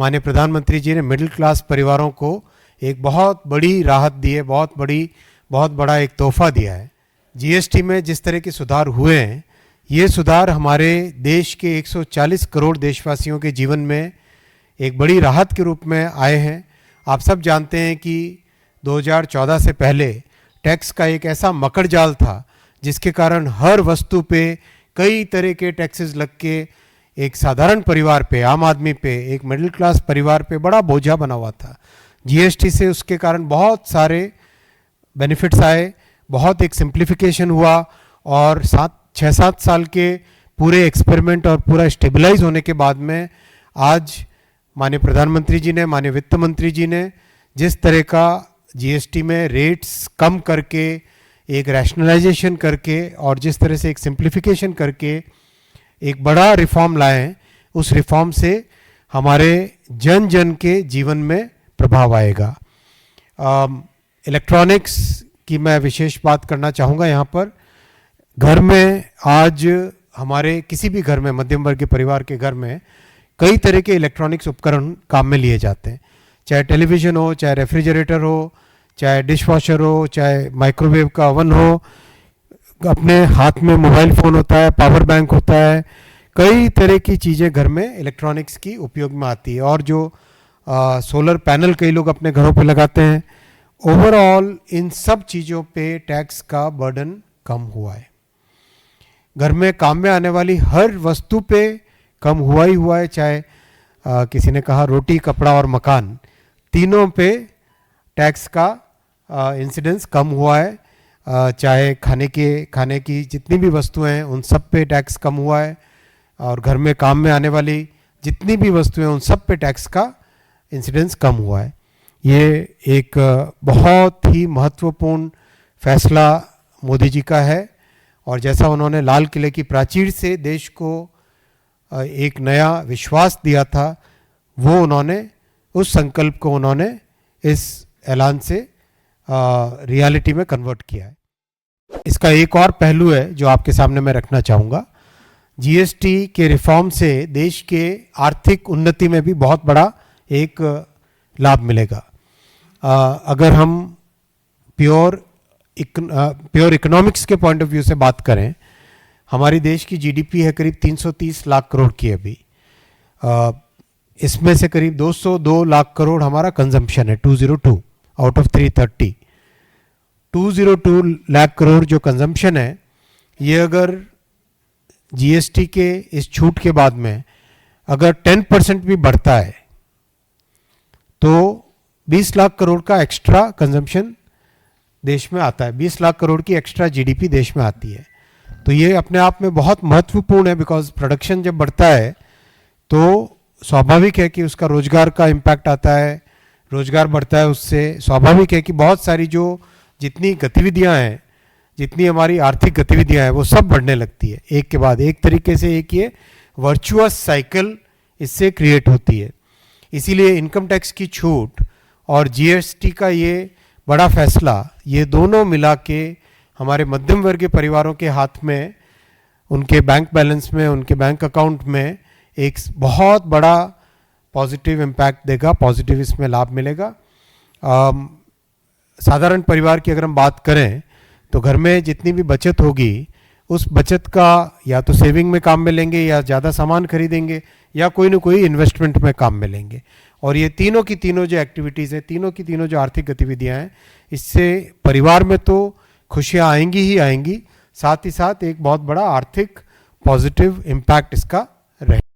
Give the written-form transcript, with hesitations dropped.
माननीय प्रधानमंत्री जी ने मिडिल क्लास परिवारों को एक बहुत बड़ी राहत दी है, बहुत बड़ा एक तोहफा दिया है। जीएसटी में जिस तरह के सुधार हुए हैं, ये सुधार हमारे देश के 140 करोड़ देशवासियों के जीवन में एक बड़ी राहत के रूप में आए हैं। आप सब जानते हैं कि 2014 से पहले टैक्स का एक ऐसा मकड़ जाल था जिसके कारण हर वस्तु पे कई तरह के टैक्सेस लग के एक साधारण परिवार पे, आम आदमी पे, एक मिडिल क्लास परिवार पे बड़ा बोझा बना हुआ था। जीएसटी से उसके कारण बहुत सारे बेनिफिट्स आए, बहुत एक सिंप्लीफिकेशन हुआ और 6-7 साल के पूरे एक्सपेरिमेंट और पूरा स्टेबलाइज होने के बाद में आज माननीय प्रधानमंत्री जी ने, माननीय वित्त मंत्री जी ने जिस तरह का जीएसटी में रेट्स कम करके, एक रैशनलाइजेशन करके और जिस तरह से एक सिंप्लीफिकेशन करके एक बड़ा रिफॉर्म लाए हैं, उस रिफॉर्म से हमारे जन जन के जीवन में प्रभाव आएगा। इलेक्ट्रॉनिक्स की मैं विशेष बात करना चाहूँगा यहाँ पर। घर में आज हमारे किसी भी घर में, मध्यम वर्ग के परिवार के घर में कई तरह के इलेक्ट्रॉनिक्स उपकरण काम में लिए जाते हैं, चाहे टेलीविज़न हो, चाहे रेफ्रिजरेटर हो, चाहे डिशवॉशर हो, चाहे माइक्रोवेव का ओवन हो, अपने हाथ में मोबाइल फ़ोन होता है, पावर बैंक होता है, कई तरह की चीज़ें घर में इलेक्ट्रॉनिक्स की उपयोग में आती है। और जो सोलर पैनल कई लोग अपने घरों पे लगाते हैं, ओवरऑल इन सब चीज़ों पे टैक्स का बर्डन कम हुआ है। घर में काम में आने वाली हर वस्तु पे कम हुआ ही हुआ है, चाहे किसी ने कहा रोटी, कपड़ा और मकान, तीनों पे टैक्स का इंसिडेंस कम हुआ है। चाहे खाने की जितनी भी वस्तुएं हैं उन सब पे टैक्स कम हुआ है, और घर में काम में आने वाली जितनी भी वस्तुएं उन सब पे टैक्स का इंसिडेंस कम हुआ है। ये एक बहुत ही महत्वपूर्ण फैसला मोदी जी का है, और जैसा उन्होंने लाल किले की प्राचीर से देश को एक नया विश्वास दिया था, वो उन्होंने उस संकल्प को उन्होंने इस ऐलान से रियलिटी में कन्वर्ट किया है। इसका एक और पहलू है जो आपके सामने मैं रखना चाहूँगा। जीएसटी के रिफॉर्म से देश के आर्थिक उन्नति में भी बहुत बड़ा एक लाभ मिलेगा। अगर हम प्योर इकोनॉमिक्स के पॉइंट ऑफ व्यू से बात करें, हमारी देश की जीडीपी है करीब 330 लाख करोड़ की अभी। इसमें से करीब 202 लाख करोड़ हमारा कंजम्पशन है, 202 आउट ऑफ 330। 202 लाख करोड़ जो कंजम्पशन है, ये अगर जीएसटी के इस छूट के बाद में अगर 10% भी बढ़ता है तो 20 लाख करोड़ का एक्स्ट्रा कंजम्पशन देश में आता है, 20 लाख करोड़ की एक्स्ट्रा जीडीपी देश में आती है। तो ये अपने आप में बहुत महत्वपूर्ण है, बिकॉज प्रोडक्शन जब बढ़ता है तो स्वाभाविक है कि उसका रोजगार का इम्पैक्ट आता है, रोजगार बढ़ता है, उससे स्वाभाविक है कि बहुत सारी जो जितनी गतिविधियां हैं, जितनी हमारी आर्थिक गतिविधियां हैं, वो सब बढ़ने लगती है एक के बाद एक। तरीके से एक ये वर्चुअस साइकिल इससे क्रिएट होती है। इसीलिए इनकम टैक्स की छूट और जीएसटी का ये बड़ा फैसला, ये दोनों मिला के हमारे मध्यम वर्गीय परिवारों के हाथ में, उनके बैंक बैलेंस में, उनके बैंक अकाउंट में एक बहुत बड़ा पॉजिटिव इम्पैक्ट देगा, पॉजिटिव इसमें लाभ मिलेगा। साधारण परिवार की अगर हम बात करें तो घर में जितनी भी बचत होगी, उस बचत का या तो सेविंग में काम में लेंगे, या ज़्यादा सामान खरीदेंगे, या कोई ना कोई इन्वेस्टमेंट में काम में लेंगे। और ये तीनों की तीनों जो एक्टिविटीज़ हैं, तीनों की तीनों जो आर्थिक गतिविधियां हैं, इससे परिवार में तो खुशियां आएंगी ही आएंगी, साथ ही साथ एक बहुत बड़ा आर्थिक पॉजिटिव इम्पैक्ट इसका रहेगा।